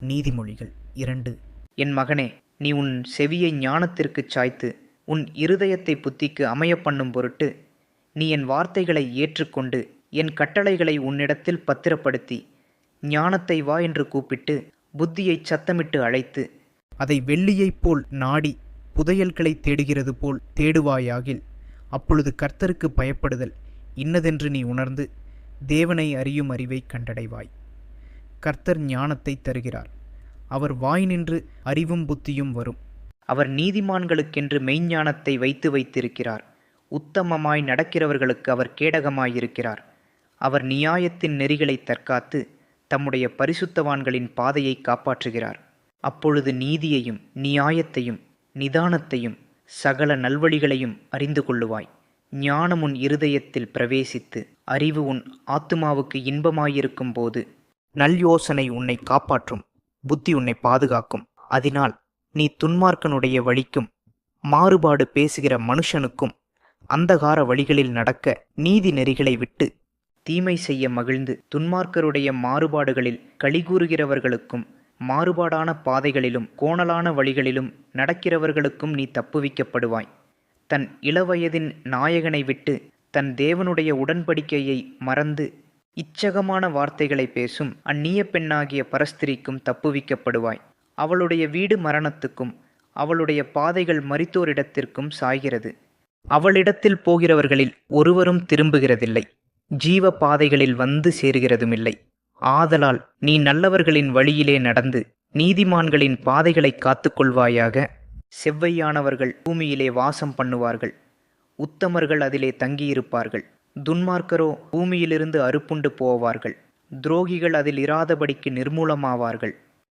நீதிமொழிகள் 2. என் மகனே, நீ உன் செவியை ஞானத்திற்குச் சாய்த்து உன் இருதயத்தை புத்திக்கு அமைய பண்ணும் பொருட்டு நீ என் வார்த்தைகளை ஏற்றுக்கொண்டு என் கட்டளைகளை உன்னிடத்தில் பத்திரப்படுத்தி ஞானத்தை வா என்று கூப்பிட்டு புத்தியைச் சத்தமிட்டு அழைத்து அதை வெள்ளியைப் போல் நாடி புதையல்களை தேடுகிறது போல் தேடுவாயாகில், அப்பொழுது கர்த்தருக்கு பயப்படுதல் இன்னதென்று நீ உணர்ந்து தேவனை அறியும் அறிவைக் கண்டடைவாய். கர்த்தர் ஞானத்தை தருகிறார், அவர் வாய் நின்று அறிவும் புத்தியும் வரும். அவர் நீதிமான்களுக்கென்று மெய்ஞானத்தை வைத்திருக்கிறார். உத்தமமாய் நடக்கிறவர்களுக்கு அவர் கேடகமாயிருக்கிறார். அவர் நியாயத்தின் நெறிகளை தற்காத்து தம்முடைய பரிசுத்தவான்களின் பாதையை காப்பாற்றுகிறார். அப்பொழுது நீதியையும் நியாயத்தையும் நிதானத்தையும் சகல நல்வழிகளையும் அறிந்து கொள்ளுவாய். ஞானம் உன் இருதயத்தில் பிரவேசித்து அறிவு உன் ஆத்துமாவுக்கு இன்பமாயிருக்கும் போது நல் யோசனை உன்னை காப்பாற்றும், புத்தி உன்னை பாதுகாக்கும். அதனால் நீ துன்மார்க்கனுடைய வழிக்கும் மாறுபாடு பேசுகிற மனுஷனுக்கும் அந்தகார வழிகளில் நடக்க நீதி நெறிகளை விட்டு தீமை செய்ய மகிழ்ந்து துன்மார்க்கருடைய மாறுபாடுகளில் களிகூறுகிறவர்களுக்கும் மாறுபாடான பாதைகளிலும் கோணலான வழிகளிலும் நடக்கிறவர்களுக்கும் நீ தப்புவிக்கப்படுவாய். தன் இளவயதின் நாயகனை விட்டு தன் தேவனுடைய உடன்படிக்கையை மறந்து இச்சகமான வார்த்தைகளை பேசும் அந்நிய பெண்ணாகிய பரஸ்திரிக்கும் தப்புவிக்கப்படுவாய். அவளுடைய வீடு மரணத்துக்கும் அவளுடைய பாதைகள் மரித்தோரிடத்திற்கும் சாய்கிறது. அவளிடத்தில் போகிறவர்களில் ஒருவரும் திரும்புகிறதில்லை, ஜீவ பாதைகளில் வந்து சேருகிறதுமில்லை. ஆதலால் நீ நல்லவர்களின் வழியிலே நடந்து நீதிமான்களின் பாதைகளை காத்துக்கொள்வாயாக. செவ்வையானவர்கள் பூமியிலே வாசம் பண்ணுவார்கள், உத்தமர்கள் அதிலே தங்கியிருப்பார்கள். துன்மார்க்கரோ பூமியிலிருந்து அறுப்புண்டு போவார்கள், துரோகிகள் அதில் இராதபடிக்கு நிர்மூலமாவார்கள்.